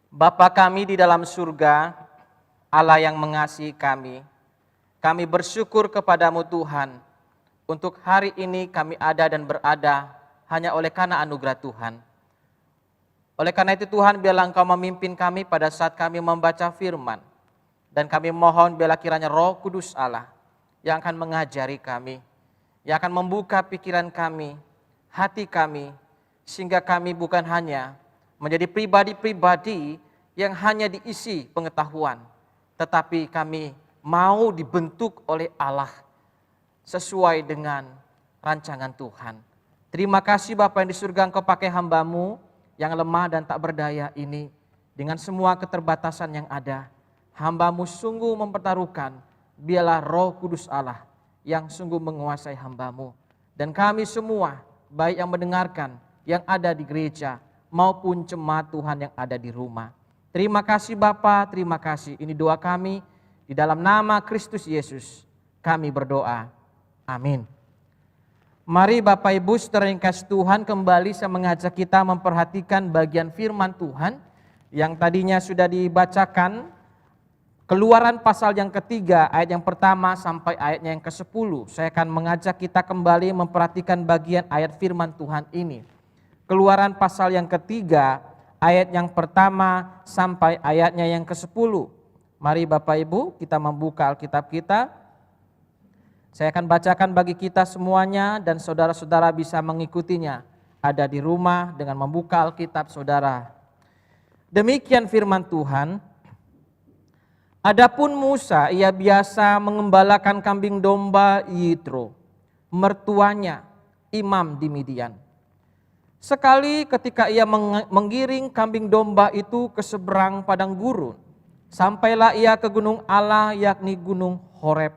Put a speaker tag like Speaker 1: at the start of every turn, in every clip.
Speaker 1: Bapa kami di dalam surga, Allah yang mengasihi kami bersyukur kepadamu Tuhan, untuk hari ini kami ada dan berada hanya oleh karena anugerah Tuhan. Oleh karena itu Tuhan, biarlah Engkau memimpin kami pada saat kami membaca firman. Dan kami mohon biarlah kiranya Roh Kudus Allah yang akan mengajari kami, yang akan membuka pikiran kami, hati kami, sehingga kami bukan hanya menjadi pribadi-pribadi yang hanya diisi pengetahuan, tetapi kami mau dibentuk oleh Allah sesuai dengan rancangan Tuhan. Terima kasih Bapa yang di surga, Engkau pakai hamba-Mu yang lemah dan tak berdaya ini dengan semua keterbatasan yang ada. Hamba-Mu sungguh mempertaruhkan, biarlah Roh Kudus Allah yang sungguh menguasai hamba-Mu. Dan kami semua, baik yang mendengarkan, yang ada di gereja, maupun jemaat Tuhan yang ada di rumah. Terima kasih Bapa, terima kasih. Ini doa kami, di dalam nama Kristus Yesus, kami berdoa. Amin. Mari Bapak Ibu saudara yang kasih Tuhan, kembali saya mengajak kita memperhatikan bagian firman Tuhan yang tadinya sudah dibacakan. Keluaran pasal yang ketiga, ayat yang pertama sampai ayatnya yang ke-10. Saya akan mengajak kita kembali memperhatikan bagian ayat firman Tuhan ini. Keluaran pasal yang ketiga, ayat yang pertama sampai ayatnya yang ke-10. Mari Bapak Ibu kita membuka Alkitab kita. Saya akan bacakan bagi kita semuanya dan saudara-saudara bisa mengikutinya. Ada di rumah dengan membuka Alkitab saudara. Demikian firman Tuhan. Adapun Musa, ia biasa mengembalakan kambing domba Yitro, mertuanya imam di Midian. Sekali ketika ia menggiring kambing domba itu ke seberang padang gurun, sampailah ia ke gunung Allah, yakni gunung Horeb.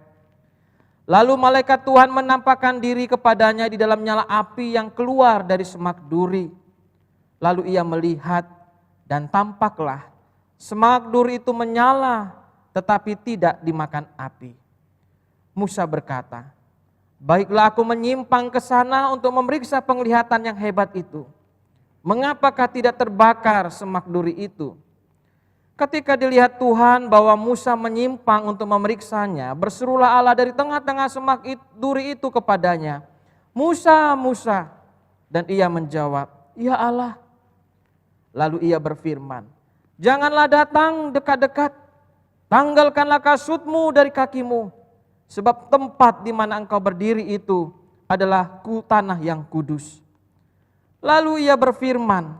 Speaker 1: Lalu malaikat Tuhan menampakkan diri kepadanya di dalam nyala api yang keluar dari semak duri. Lalu ia melihat dan tampaklah semak duri itu menyala tetapi tidak dimakan api. Musa berkata, baiklah aku menyimpang ke sana untuk memeriksa penglihatan yang hebat itu. Mengapakah tidak terbakar semak duri itu? Ketika dilihat Tuhan bahwa Musa menyimpang untuk memeriksanya, berserulah Allah dari tengah-tengah semak duri itu kepadanya, Musa, Musa. Dan ia menjawab, ya Allah. Lalu ia berfirman, janganlah datang dekat-dekat, tanggalkanlah kasutmu dari kakimu, sebab tempat di mana engkau berdiri itu adalah tanah yang kudus. Lalu ia berfirman,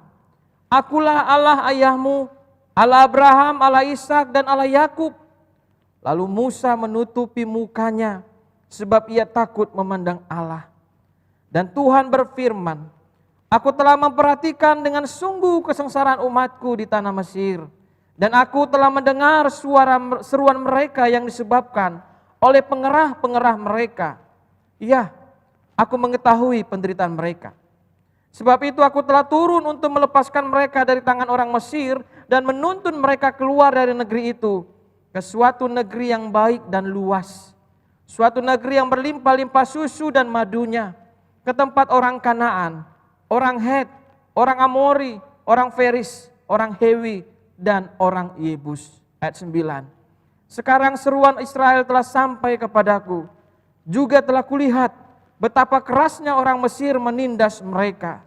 Speaker 1: akulah Allah ayahmu, Allah Abraham, Allah Ishak dan Allah Yakub. Lalu Musa menutupi mukanya sebab ia takut memandang Allah. Dan Tuhan berfirman, aku telah memperhatikan dengan sungguh kesengsaraan umatku di tanah Mesir. Dan aku telah mendengar seruan mereka yang disebabkan oleh pengerah-pengerah mereka. Iya, aku mengetahui penderitaan mereka. Sebab itu aku telah turun untuk melepaskan mereka dari tangan orang Mesir dan menuntun mereka keluar dari negeri itu ke suatu negeri yang baik dan luas. Suatu negeri yang berlimpah-limpah susu dan madunya. Ke tempat orang Kanaan, orang Het, orang Amori, orang Feris, orang Hewi, dan orang Yebus. Ayat 9. Sekarang seruan Israel telah sampai kepadaku. Juga telah kulihat betapa kerasnya orang Mesir menindas mereka.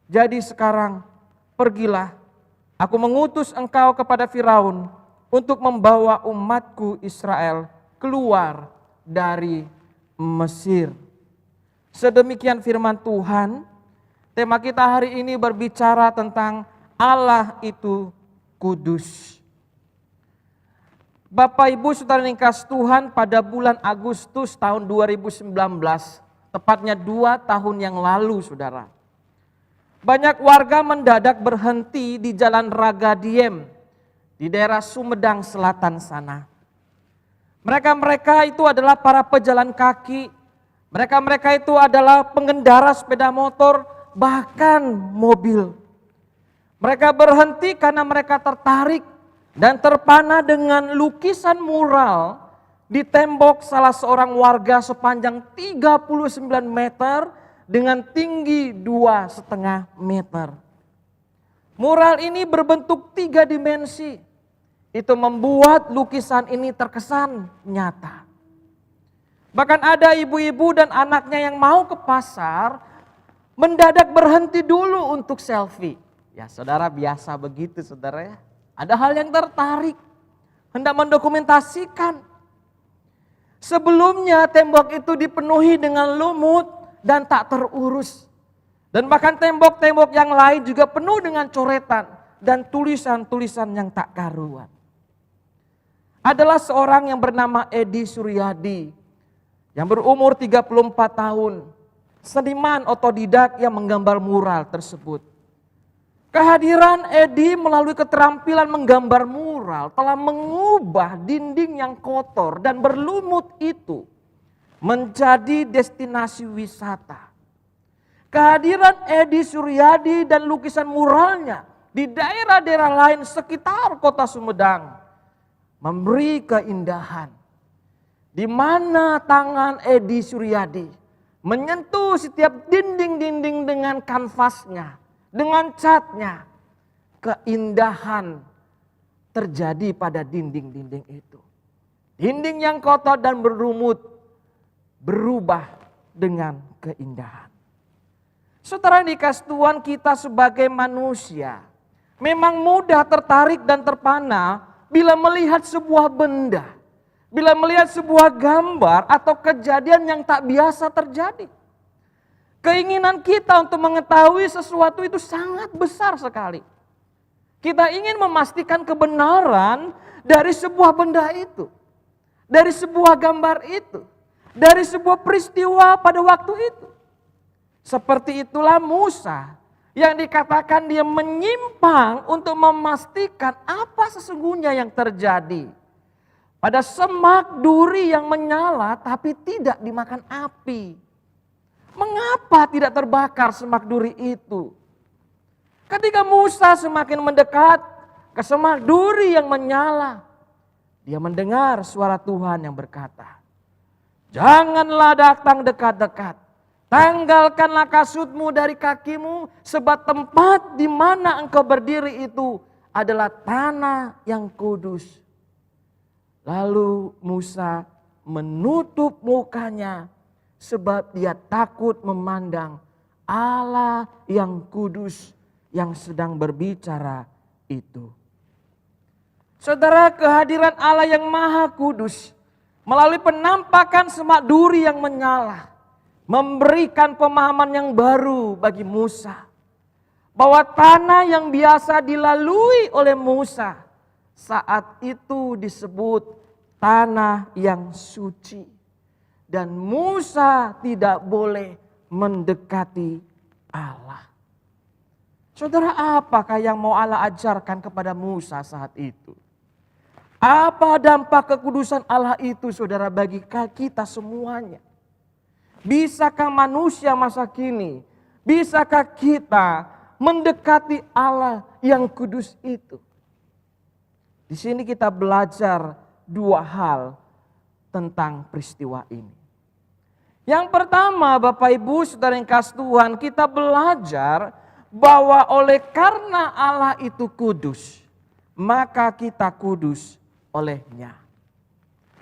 Speaker 1: Jadi sekarang pergilah, aku mengutus engkau kepada Firaun untuk membawa umatku Israel keluar dari Mesir. Sedemikian firman Tuhan. Tema kita hari ini berbicara tentang Allah itu kudus. Bapak Ibu saudara yang kasih Tuhan, pada bulan Agustus tahun 2019, tepatnya 2 tahun yang lalu saudara, banyak warga mendadak berhenti di Jalan Ragadiem di daerah Sumedang Selatan sana. Mereka itu adalah para pejalan kaki, mereka itu adalah pengendara sepeda motor, bahkan mobil. Mereka berhenti karena mereka tertarik dan terpana dengan lukisan mural di tembok salah seorang warga sepanjang 39 meter dengan tinggi 2,5 meter. Mural ini berbentuk 3 dimensi. Itu membuat lukisan ini terkesan nyata. Bahkan ada ibu-ibu dan anaknya yang mau ke pasar, mendadak berhenti dulu untuk selfie. Ya saudara, biasa begitu saudara ya. Ada hal yang tertarik, hendak mendokumentasikan. Sebelumnya tembok itu dipenuhi dengan lumut dan tak terurus. Dan bahkan tembok-tembok yang lain juga penuh dengan coretan dan tulisan-tulisan yang tak karuan. Adalah seorang yang bernama Edi Suryadi yang berumur 34 tahun. Seniman otodidak yang menggambar mural tersebut. Kehadiran Edi melalui keterampilan menggambar mural telah mengubah dinding yang kotor dan berlumut itu menjadi destinasi wisata. Kehadiran Edi Suryadi dan lukisan muralnya di daerah-daerah lain sekitar kota Sumedang memberi keindahan. Di mana tangan Edi Suryadi menyentuh setiap dinding-dinding dengan kanvasnya, dengan catnya, keindahan terjadi pada dinding-dinding itu. Dinding yang kotor dan berlumut berubah dengan keindahan. Saudara yang dikasih Tuhan, kita sebagai manusia memang mudah tertarik dan terpana bila melihat sebuah benda, bila melihat sebuah gambar atau kejadian yang tak biasa terjadi. Keinginan kita untuk mengetahui sesuatu itu sangat besar sekali. Kita ingin memastikan kebenaran dari sebuah benda itu, dari sebuah gambar itu, dari sebuah peristiwa pada waktu itu. Seperti itulah Musa yang dikatakan dia menyimpang untuk memastikan apa sesungguhnya yang terjadi. Pada semak duri yang menyala tapi tidak dimakan api. Mengapa tidak terbakar semak duri itu? Ketika Musa semakin mendekat ke semak duri yang menyala, dia mendengar suara Tuhan yang berkata, "Janganlah datang dekat-dekat. Tanggalkanlah kasutmu dari kakimu, sebab tempat di mana engkau berdiri itu adalah tanah yang kudus." Lalu Musa menutup mukanya sebab dia takut memandang Allah yang kudus yang sedang berbicara itu. Saudara, kehadiran Allah yang maha kudus melalui penampakan semak duri yang menyala memberikan pemahaman yang baru bagi Musa. Bahwa tanah yang biasa dilalui oleh Musa saat itu disebut tanah yang suci. Dan Musa tidak boleh mendekati Allah. Saudara, apakah yang mau Allah ajarkan kepada Musa saat itu? Apa dampak kekudusan Allah itu saudara bagi kita semuanya? Bisakah manusia masa kini, bisakah kita mendekati Allah yang kudus itu? Di sini kita belajar 2 hal tentang peristiwa ini. Yang pertama, Bapak Ibu Saudara yang kasih Tuhan, kita belajar bahwa oleh karena Allah itu kudus, maka kita kudus olehnya.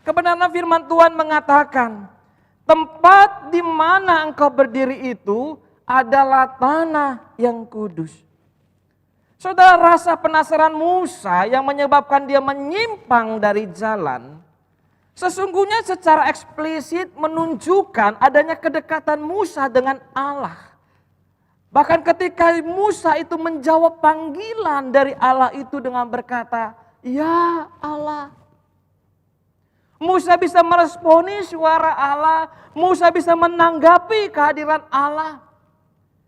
Speaker 1: Kebenaran firman Tuhan mengatakan, tempat di mana engkau berdiri itu adalah tanah yang kudus. Saudara, rasa penasaran Musa yang menyebabkan dia menyimpang dari jalan, sesungguhnya secara eksplisit menunjukkan adanya kedekatan Musa dengan Allah. Bahkan ketika Musa itu menjawab panggilan dari Allah itu dengan berkata, "Ya Allah." Musa bisa meresponi suara Allah, Musa bisa menanggapi kehadiran Allah.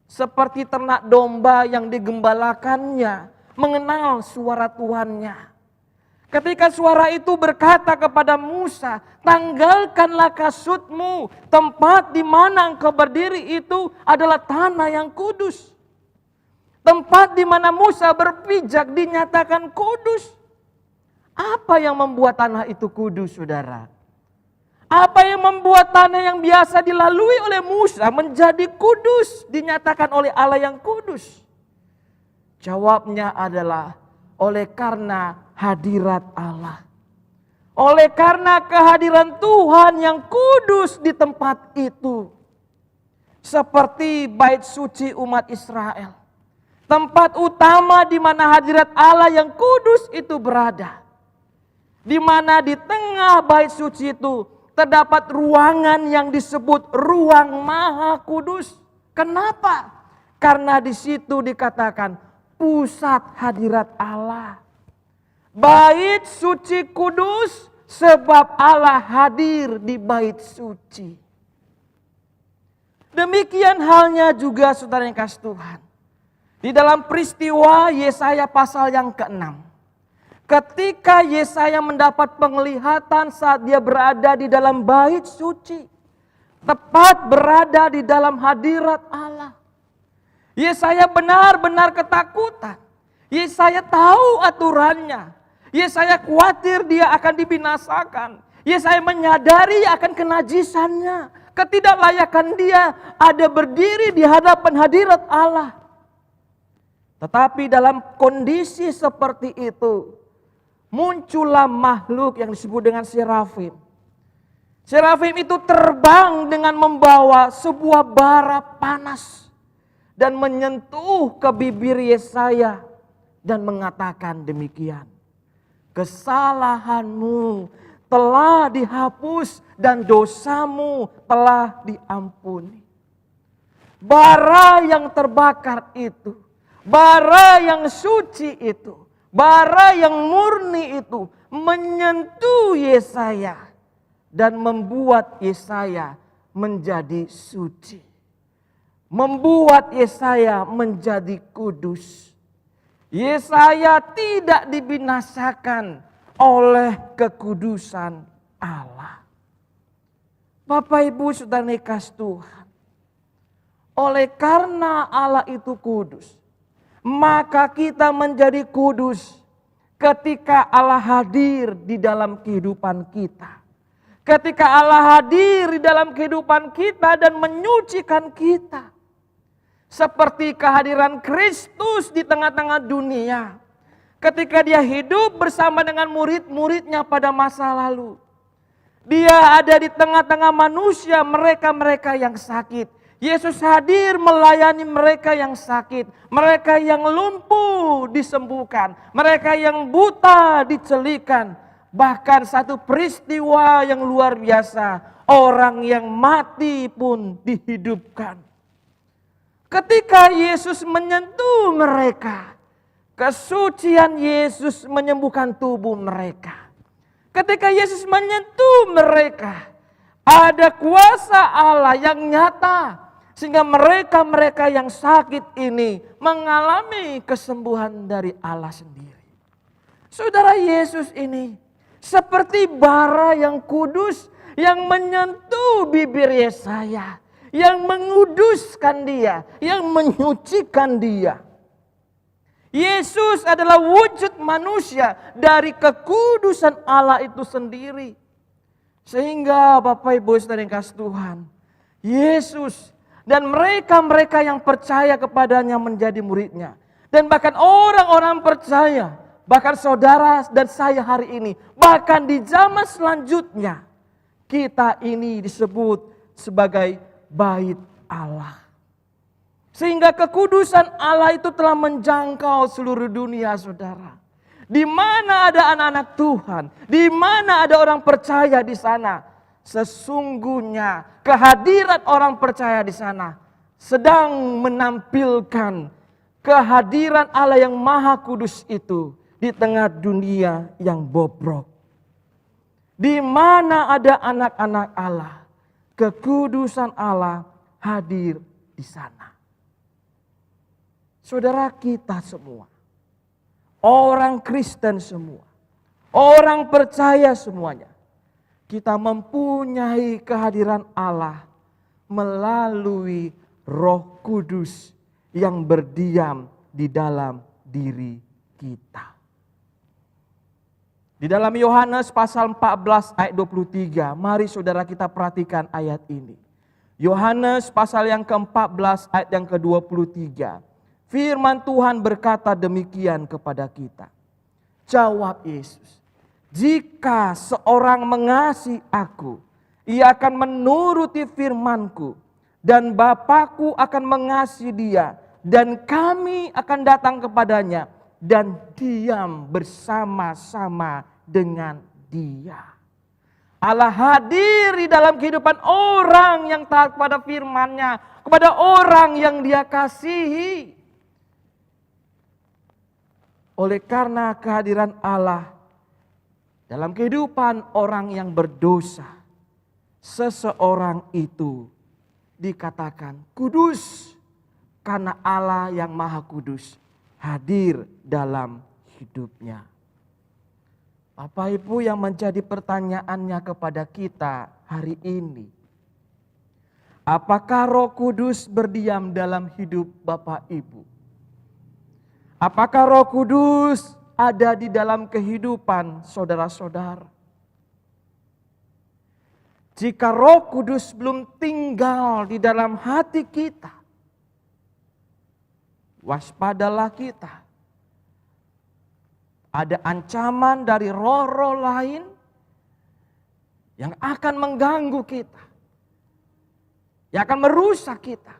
Speaker 1: Seperti ternak domba yang digembalakannya, mengenal suara Tuhannya. Ketika suara itu berkata kepada Musa, "Tanggalkanlah kasutmu, tempat di mana engkau berdiri itu adalah tanah yang kudus." Tempat di mana Musa berpijak dinyatakan kudus. Apa yang membuat tanah itu kudus, saudara? Apa yang membuat tanah yang biasa dilalui oleh Musa menjadi kudus, dinyatakan oleh Allah yang kudus? Jawabnya adalah oleh karena hadirat Allah. Oleh karena kehadiran Tuhan yang kudus di tempat itu. Seperti bait suci umat Israel. Tempat utama di mana hadirat Allah yang kudus itu berada. Di mana di tengah bait suci itu terdapat ruangan yang disebut ruang maha kudus. Kenapa? Karena di situ dikatakan pusat hadirat Allah. Bait suci kudus sebab Allah hadir di bait suci. Demikian halnya juga saudara yang kasih Tuhan. Di dalam peristiwa Yesaya pasal yang ke-6. Ketika Yesaya mendapat penglihatan saat dia berada di dalam bait suci. Tepat berada di dalam hadirat Allah. Yesaya benar-benar ketakutan. Yesaya tahu aturannya. Yesaya khawatir dia akan dibinasakan. Yesaya menyadari akan kenajisannya. Ketidaklayakan dia ada berdiri di hadapan hadirat Allah. Tetapi dalam kondisi seperti itu, muncullah makhluk yang disebut dengan serafim. Serafim itu terbang dengan membawa sebuah bara panas. Dan menyentuh ke bibir Yesaya dan mengatakan demikian. Kesalahanmu telah dihapus dan dosamu telah diampuni. Bara yang terbakar itu, bara yang suci itu, bara yang murni itu menyentuh Yesaya dan membuat Yesaya menjadi suci. Membuat Yesaya menjadi kudus. Yesaya tidak dibinasakan oleh kekudusan Allah. Bapak Ibu saudara kasih Tuhan. Oleh karena Allah itu kudus, maka kita menjadi kudus ketika Allah hadir di dalam kehidupan kita. Ketika Allah hadir di dalam kehidupan kita dan menyucikan kita. Seperti kehadiran Kristus di tengah-tengah dunia. Ketika dia hidup bersama dengan murid-muridnya pada masa lalu. Dia ada di tengah-tengah manusia, mereka-mereka yang sakit. Yesus hadir melayani mereka yang sakit. Mereka yang lumpuh disembuhkan. Mereka yang buta dicelikan. Bahkan satu peristiwa yang luar biasa. Orang yang mati pun dihidupkan. Ketika Yesus menyentuh mereka, kesucian Yesus menyembuhkan tubuh mereka. Ketika Yesus menyentuh mereka, ada kuasa Allah yang nyata. Sehingga mereka-mereka yang sakit ini mengalami kesembuhan dari Allah sendiri. Saudara, Yesus ini seperti bara yang kudus yang menyentuh bibir Yesaya. Yang menguduskan dia, yang menyucikan dia. Yesus adalah wujud manusia dari kekudusan Allah itu sendiri. Sehingga Bapak Ibu saudara yang kasih Tuhan, Yesus dan mereka-mereka yang percaya kepadanya menjadi muridnya. Dan bahkan orang-orang percaya, bahkan saudara dan saya hari ini, bahkan di zaman selanjutnya, kita ini disebut sebagai bait Allah. Sehingga kekudusan Allah itu telah menjangkau seluruh dunia, saudara. Di mana ada anak-anak Tuhan, di mana ada orang percaya di sana, sesungguhnya kehadiran orang percaya di sana sedang menampilkan kehadiran Allah yang maha kudus itu di tengah dunia yang bobrok. Di mana ada anak-anak Allah, kekudusan Allah hadir di sana. Saudara, kita semua, orang Kristen semua, orang percaya semuanya, kita mempunyai kehadiran Allah melalui Roh Kudus yang berdiam di dalam diri kita. Di dalam Yohanes pasal 14 ayat 23, mari saudara kita perhatikan ayat ini. Yohanes pasal yang ke-14 ayat yang ke-23. Firman Tuhan berkata demikian kepada kita. Jawab Yesus, jika seorang mengasihi aku, ia akan menuruti firman-Ku, dan Bapa-Ku akan mengasihi dia, dan kami akan datang kepadanya, dan diam bersama-sama dengan dia. Allah hadir di dalam kehidupan orang yang taat kepada firman-Nya, kepada orang yang Dia kasihi. Oleh karena kehadiran Allah dalam kehidupan orang yang berdosa, seseorang itu dikatakan kudus karena Allah yang Maha Kudus hadir dalam hidupnya. Bapak Ibu, yang menjadi pertanyaannya kepada kita hari ini, apakah Roh Kudus berdiam dalam hidup Bapak Ibu? Apakah Roh Kudus ada di dalam kehidupan saudara-saudara? Jika Roh Kudus belum tinggal di dalam hati kita, waspadalah kita. Ada ancaman dari roh-roh lain yang akan mengganggu kita, yang akan merusak kita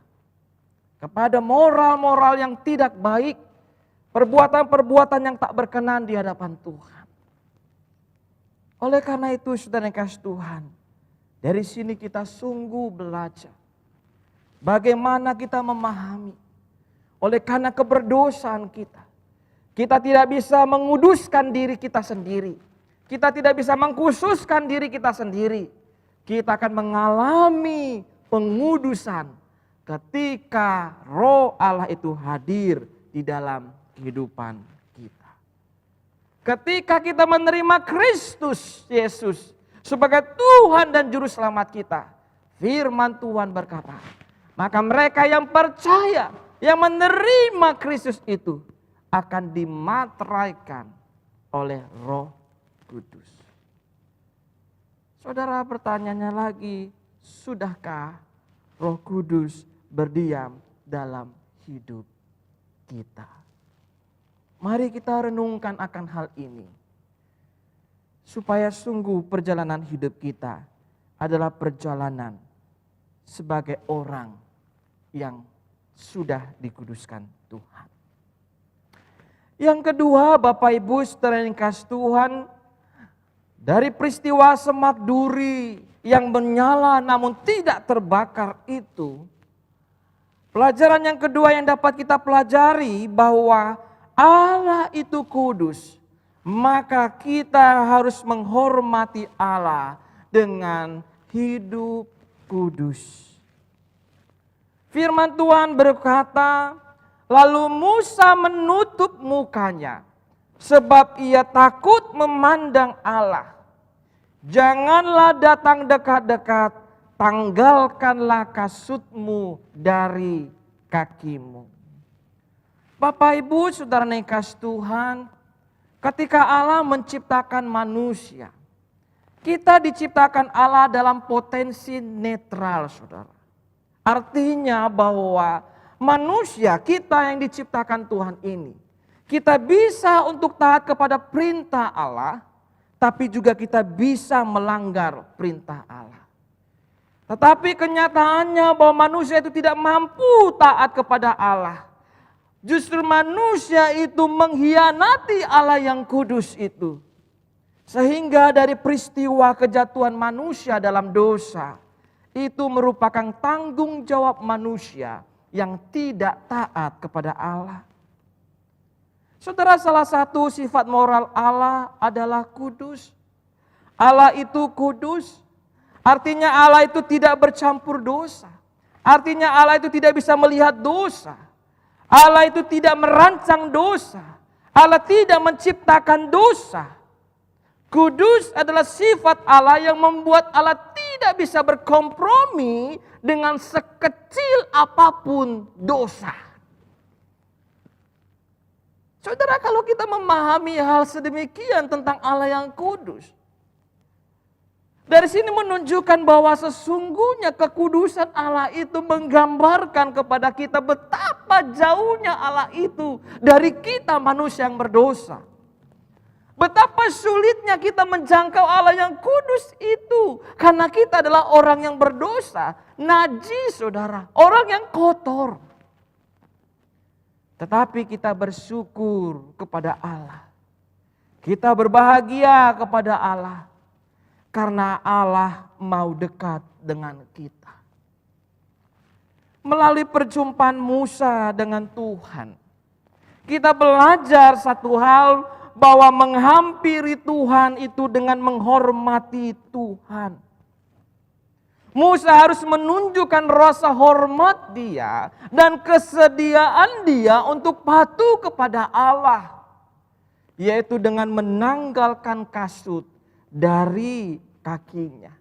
Speaker 1: kepada moral-moral yang tidak baik, perbuatan-perbuatan yang tak berkenan di hadapan Tuhan. Oleh karena itu, saudara yang kasih Tuhan, dari sini kita sungguh belajar bagaimana kita memahami. Oleh karena keberdosaan kita, kita tidak bisa menguduskan diri kita sendiri. Kita tidak bisa mengkhususkan diri kita sendiri. Kita akan mengalami pengudusan ketika Roh Allah itu hadir di dalam kehidupan kita. Ketika kita menerima Kristus Yesus sebagai Tuhan dan Juru Selamat kita, firman Tuhan berkata, maka mereka yang percaya, yang menerima Kristus itu akan dimateraikan oleh Roh Kudus. Saudara, pertanyaannya lagi, sudahkah Roh Kudus berdiam dalam hidup kita? Mari kita renungkan akan hal ini, supaya sungguh perjalanan hidup kita adalah perjalanan sebagai orang yang sudah dikuduskan Tuhan. Yang kedua, Bapak Ibu saudara yang kasih Tuhan, dari peristiwa semak duri yang menyala namun tidak terbakar itu, pelajaran yang kedua yang dapat kita pelajari bahwa Allah itu kudus, maka kita harus menghormati Allah dengan hidup kudus. Firman Tuhan berkata, lalu Musa menutup mukanya sebab ia takut memandang Allah. Janganlah datang dekat-dekat, tanggalkanlah kasutmu dari kakimu. Bapak Ibu saudara yang kasih Tuhan, ketika Allah menciptakan manusia, kita diciptakan Allah dalam potensi netral, saudara. Artinya bahwa manusia kita yang diciptakan Tuhan ini, kita bisa untuk taat kepada perintah Allah, tapi juga kita bisa melanggar perintah Allah. Tetapi kenyataannya bahwa manusia itu tidak mampu taat kepada Allah. Justru manusia itu mengkhianati Allah yang kudus itu. Sehingga dari peristiwa kejatuhan manusia dalam dosa, itu merupakan tanggung jawab manusia yang tidak taat kepada Allah. Saudara, salah satu sifat moral Allah adalah kudus. Allah itu kudus, artinya Allah itu tidak bercampur dosa. Artinya Allah itu tidak bisa melihat dosa. Allah itu tidak merancang dosa. Allah tidak menciptakan dosa. Kudus adalah sifat Allah yang membuat Allah tidak bisa berkompromi dengan sekecil apapun dosa. Saudara, kalau kita memahami hal sedemikian tentang Allah yang kudus, Dari sini menunjukkan bahwa sesungguhnya kekudusan Allah itu menggambarkan kepada kita betapa jauhnya Allah itu dari kita manusia yang berdosa. Betapa sulitnya kita menjangkau Allah yang kudus itu. Karena kita adalah orang yang berdosa, najis saudara, orang yang kotor. Tetapi kita bersyukur kepada Allah. Kita berbahagia kepada Allah. Karena Allah mau dekat dengan kita. Melalui perjumpaan Musa dengan Tuhan, kita belajar satu hal, bahwa menghampiri Tuhan itu dengan menghormati Tuhan. Musa harus menunjukkan rasa hormat dia dan kesediaan dia untuk patuh kepada Allah, yaitu dengan menanggalkan kasut dari kakinya.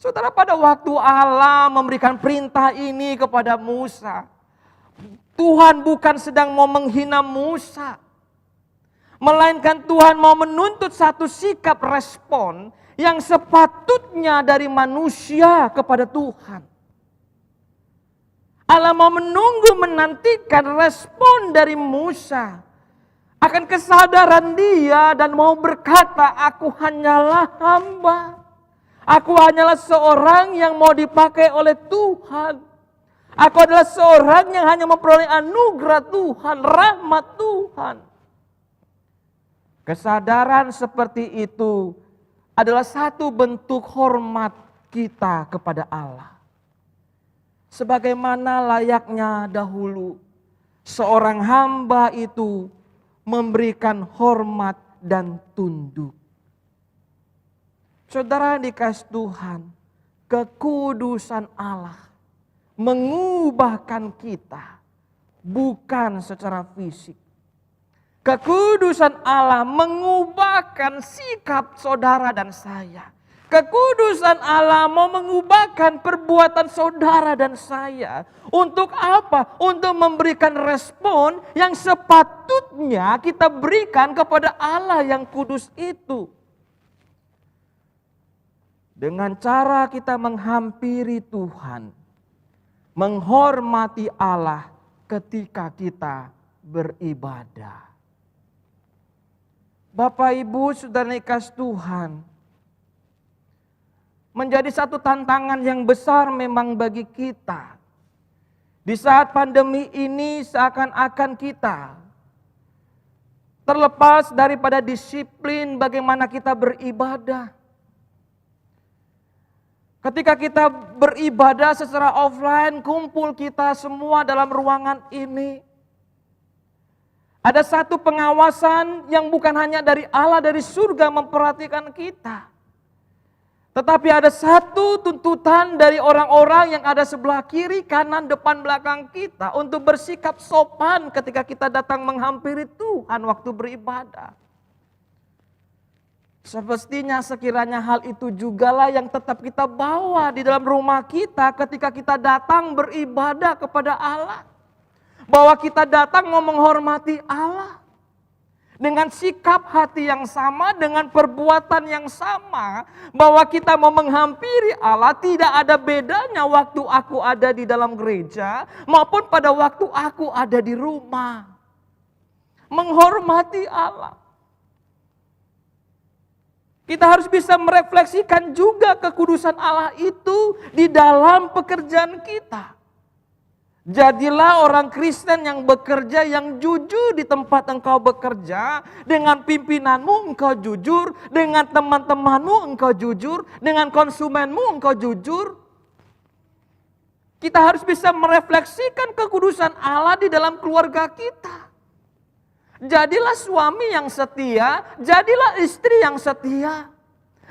Speaker 1: Saudara, pada waktu Allah memberikan perintah ini kepada Musa, Tuhan bukan sedang mau menghina Musa, melainkan Tuhan mau menuntut satu sikap respon yang sepatutnya dari manusia kepada Tuhan. Allah mau menantikan respon dari Musa akan kesadaran dia dan mau berkata, aku hanyalah hamba. Aku hanyalah seorang yang mau dipakai oleh Tuhan. Aku adalah seorang yang hanya memperoleh anugerah Tuhan, rahmat Tuhan. Kesadaran seperti itu adalah satu bentuk hormat kita kepada Allah. Sebagaimana layaknya dahulu, seorang hamba itu memberikan hormat dan tunduk. Saudara dikasih Tuhan, kekudusan Allah mengubahkan kita bukan secara fisik. Kekudusan Allah mengubahkan sikap saudara dan saya. Kekudusan Allah mau mengubahkan perbuatan saudara dan saya. Untuk apa? Untuk memberikan respon yang sepatutnya kita berikan kepada Allah yang kudus itu. Dengan cara kita menghampiri Tuhan, menghormati Allah ketika kita beribadah. Bapak Ibu saudara dikasih Tuhan, menjadi satu tantangan yang besar memang bagi kita. Di saat pandemi ini seakan-akan kita terlepas daripada disiplin bagaimana kita beribadah. Ketika kita beribadah secara offline, kumpul kita semua dalam ruangan ini. Ada satu pengawasan yang bukan hanya dari Allah, dari surga memperhatikan kita. Tetapi ada satu tuntutan dari orang-orang yang ada sebelah kiri, kanan, depan, belakang kita untuk bersikap sopan ketika kita datang menghampiri Tuhan waktu beribadah. Semestinya sekiranya hal itu jugalah yang tetap kita bawa di dalam rumah kita ketika kita datang beribadah kepada Allah. Bahwa kita datang mau menghormati Allah. Dengan sikap hati yang sama, dengan perbuatan yang sama. Bahwa kita mau menghampiri Allah, tidak ada bedanya waktu aku ada di dalam gereja maupun pada waktu aku ada di rumah. Menghormati Allah. Kita harus bisa merefleksikan juga kekudusan Allah itu di dalam pekerjaan kita. Jadilah orang Kristen yang bekerja, yang jujur di tempat engkau bekerja. Dengan pimpinanmu engkau jujur, dengan teman-temanmu engkau jujur, dengan konsumenmu engkau jujur. Kita harus bisa merefleksikan kekudusan Allah di dalam keluarga kita. Jadilah suami yang setia, jadilah istri yang setia.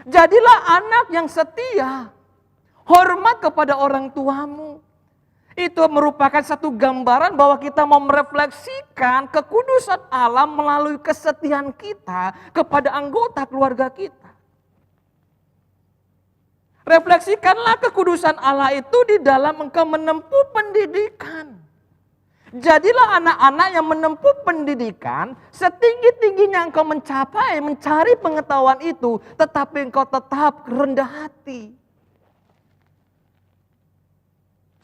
Speaker 1: Jadilah anak yang setia. Hormat kepada orang tuamu. Itu merupakan satu gambaran bahwa kita mau merefleksikan kekudusan Allah melalui kesetiaan kita kepada anggota keluarga kita. Refleksikanlah kekudusan Allah itu di dalam engkau menempuh pendidikan. Jadilah anak-anak yang menempuh pendidikan setinggi-tingginya engkau mencari pengetahuan itu, tetapi engkau tetap rendah hati.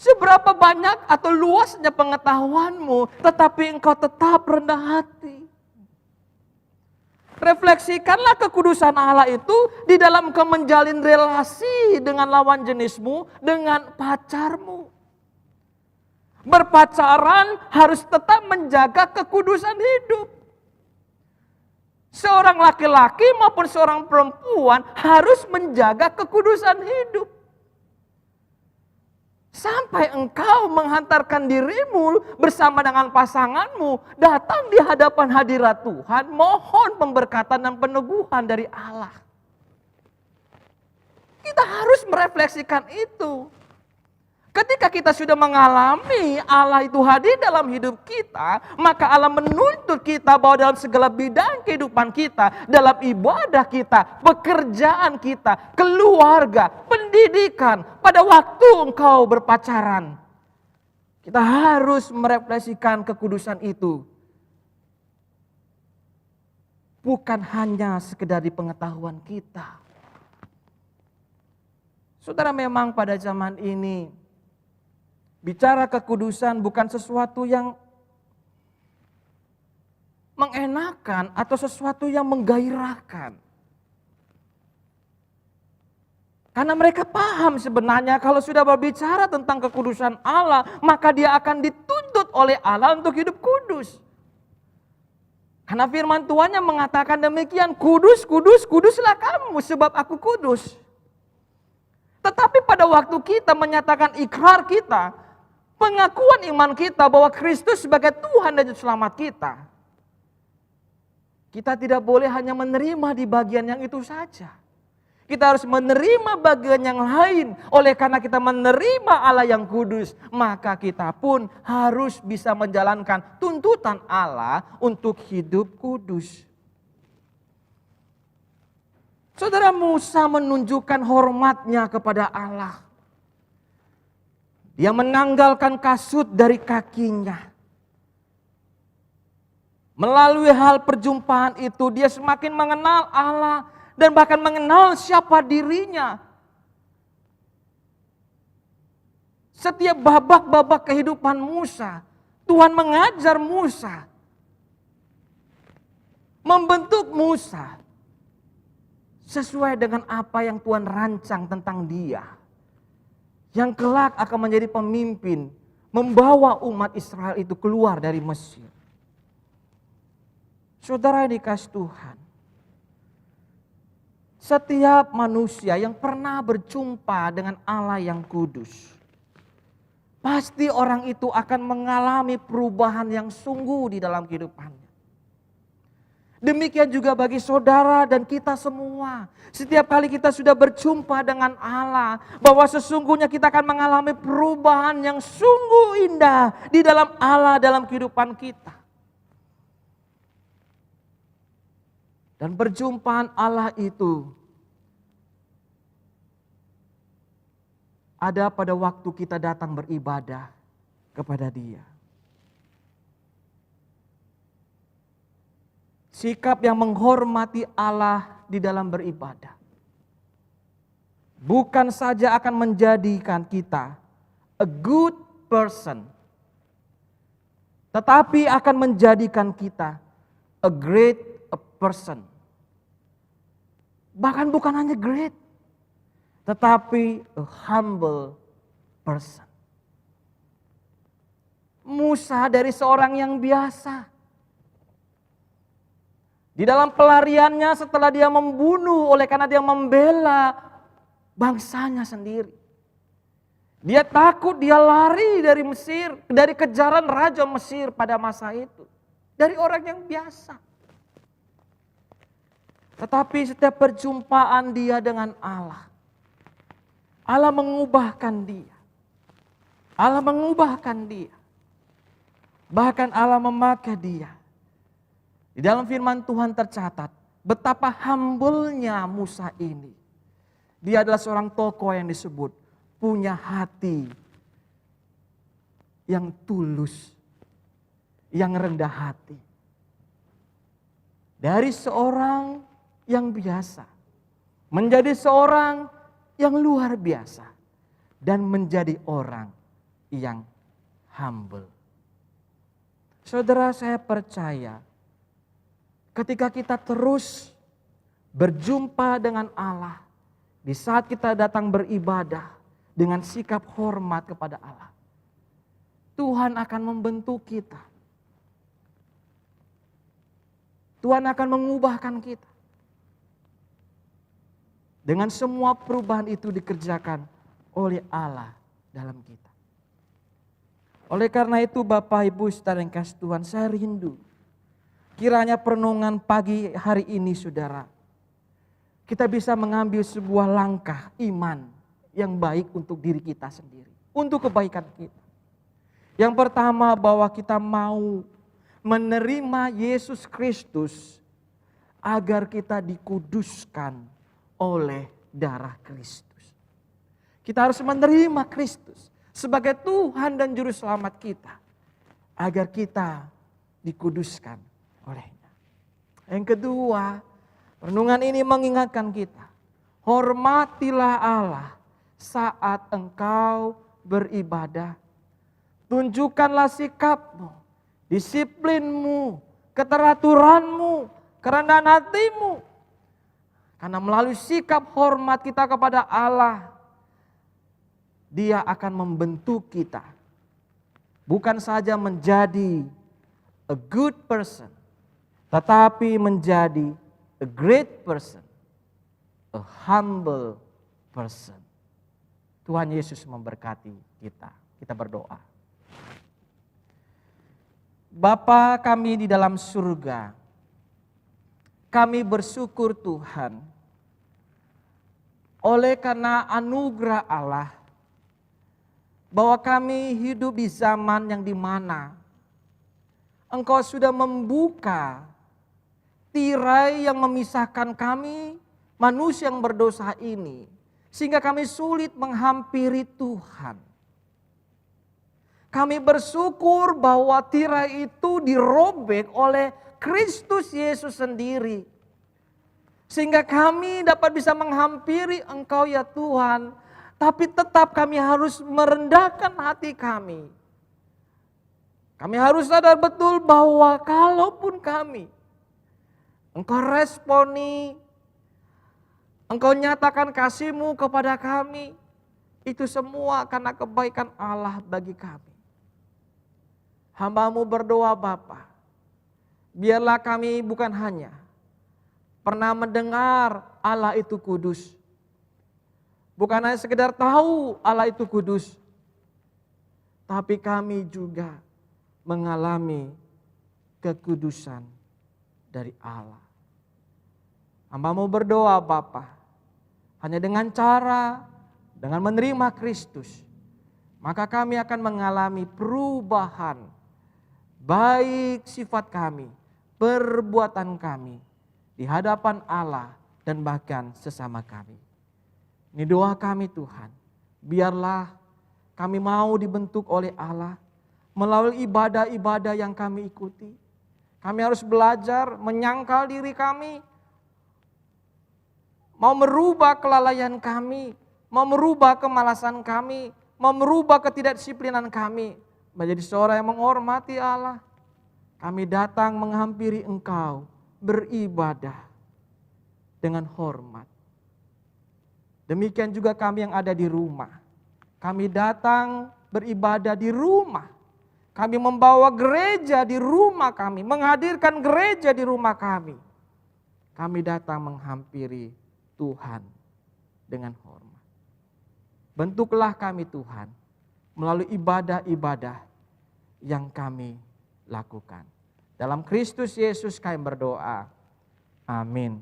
Speaker 1: Seberapa banyak atau luasnya pengetahuanmu, tetapi engkau tetap rendah hati. Refleksikanlah kekudusan Allah itu di dalam engkau menjalin relasi dengan lawan jenismu, dengan pacarmu. Berpacaran harus tetap menjaga kekudusan hidup. Seorang laki-laki maupun seorang perempuan harus menjaga kekudusan hidup. Sampai engkau menghantarkan dirimu bersama dengan pasanganmu datang di hadapan hadirat Tuhan, mohon pemberkatan dan peneguhan dari Allah. Kita harus merefleksikan itu. Ketika kita sudah mengalami Allah itu hadir dalam hidup kita, maka Allah menuntut kita bahwa dalam segala bidang kehidupan kita, dalam ibadah kita, pekerjaan kita, keluarga, pendidikan, pada waktu engkau berpacaran, kita harus merefleksikan kekudusan itu. Bukan hanya sekedar di pengetahuan kita. Saudara, memang pada zaman ini bicara kekudusan bukan sesuatu yang mengenakan atau sesuatu yang menggairahkan. Karena mereka paham sebenarnya kalau sudah berbicara tentang kekudusan Allah, maka dia akan dituntut oleh Allah untuk hidup kudus. Karena firman Tuhan yang mengatakan demikian, kudus, kudus, kuduslah kamu sebab aku kudus. Tetapi pada waktu kita menyatakan ikrar kita, pengakuan iman kita bahwa Kristus sebagai Tuhan dan Juru Selamat kita, kita tidak boleh hanya menerima di bagian yang itu saja. Kita harus menerima bagian yang lain. Oleh karena kita menerima Allah yang kudus, maka kita pun harus bisa menjalankan tuntutan Allah untuk hidup kudus. Saudara, Musa menunjukkan hormatnya kepada Allah. Dia menanggalkan kasut dari kakinya. Melalui hal perjumpaan itu, dia semakin mengenal Allah dan bahkan mengenal siapa dirinya. Setiap babak-babak kehidupan Musa, Tuhan mengajar Musa, membentuk Musa sesuai dengan apa yang Tuhan rancang tentang dia, yang kelak akan menjadi pemimpin, membawa umat Israel itu keluar dari Mesir. Saudara yang dikasihi Tuhan, setiap manusia yang pernah berjumpa dengan Allah yang kudus, pasti orang itu akan mengalami perubahan yang sungguh di dalam kehidupannya. Demikian juga bagi saudara dan kita semua. Setiap kali kita sudah berjumpa dengan Allah, bahwa sesungguhnya kita akan mengalami perubahan yang sungguh indah di dalam Allah, dalam kehidupan kita. Dan perjumpaan Allah itu ada pada waktu kita datang beribadah kepada Dia. Sikap yang menghormati Allah di dalam beribadah bukan saja akan menjadikan kita a good person, tetapi akan menjadikan kita a great person. Bahkan bukan hanya great, tetapi a humble person. Musa dari seorang yang biasa, di dalam pelariannya setelah dia membunuh oleh karena dia membela bangsanya sendiri. Dia takut, dia lari dari Mesir, dari kejaran Raja Mesir pada masa itu. Dari orang yang biasa. Tetapi setiap perjumpaan dia dengan Allah, Allah mengubahkan dia. Allah mengubahkan dia. Bahkan Allah memakai dia. Di dalam firman Tuhan tercatat betapa humble-nya Musa ini. Dia adalah seorang tokoh yang disebut punya hati yang tulus yang rendah hati. Dari seorang yang biasa menjadi seorang yang luar biasa dan menjadi orang yang humble. Saudara, saya percaya ketika kita terus berjumpa dengan Allah, di saat kita datang beribadah dengan sikap hormat kepada Allah, Tuhan akan membentuk kita. Tuhan akan mengubahkan kita. Dengan semua perubahan itu dikerjakan oleh Allah dalam kita. Oleh karena itu Bapak Ibu saudara yang kasih Tuhan, saya rindu kiranya perenungan pagi hari ini saudara, kita bisa mengambil sebuah langkah iman yang baik untuk diri kita sendiri, untuk kebaikan kita. Yang pertama, bahwa kita mau menerima Yesus Kristus agar kita dikuduskan oleh darah Kristus. Kita harus menerima Kristus sebagai Tuhan dan Juru Selamat kita, agar kita dikuduskan olehnya. Yang kedua, renungan ini mengingatkan kita, hormatilah Allah saat engkau beribadah. Tunjukkanlah sikapmu, disiplinmu, keteraturanmu, kerendahan hatimu. Karena melalui sikap hormat kita kepada Allah, Dia akan membentuk kita. Bukan saja menjadi a good person, tetapi menjadi a great person, a humble person. Tuhan Yesus memberkati kita. Kita berdoa. Bapa kami di dalam surga, kami bersyukur Tuhan, oleh karena anugerah Allah, bahwa kami hidup di zaman yang dimana Engkau sudah membuka tirai yang memisahkan kami, manusia yang berdosa ini, sehingga kami sulit menghampiri Tuhan. Kami bersyukur bahwa tirai itu dirobek oleh Kristus Yesus sendiri. Sehingga kami dapat bisa menghampiri Engkau ya Tuhan. Tapi tetap kami harus merendahkan hati kami. Kami harus sadar betul bahwa kalaupun kami, Engkau responi, Engkau nyatakan kasih-Mu kepada kami, itu semua karena kebaikan Allah bagi kami. Hamba-Mu berdoa Bapa, biarlah kami bukan hanya pernah mendengar Allah itu kudus, bukan hanya sekedar tahu Allah itu kudus, tapi kami juga mengalami kekudusan dari Allah. Hamba-Mu berdoa Bapa, hanya dengan menerima Kristus, maka kami akan mengalami perubahan baik sifat kami, perbuatan kami di hadapan Allah dan bahkan sesama kami. Ini doa kami Tuhan, biarlah kami mau dibentuk oleh Allah melalui ibadah-ibadah yang kami ikuti. Kami harus belajar menyangkal diri kami, mau merubah kelalaian kami, mau merubah kemalasan kami, mau merubah ketidakdisiplinan kami, menjadi seorang yang menghormati Allah. Kami datang menghampiri Engkau, beribadah dengan hormat. Demikian juga kami yang ada di rumah. Kami datang beribadah di rumah. Kami membawa gereja di rumah kami, menghadirkan gereja di rumah kami. Kami datang menghampiri Tuhan dengan hormat. Bentuklah kami Tuhan melalui ibadah-ibadah yang kami lakukan. Dalam Kristus Yesus kami berdoa. Amin.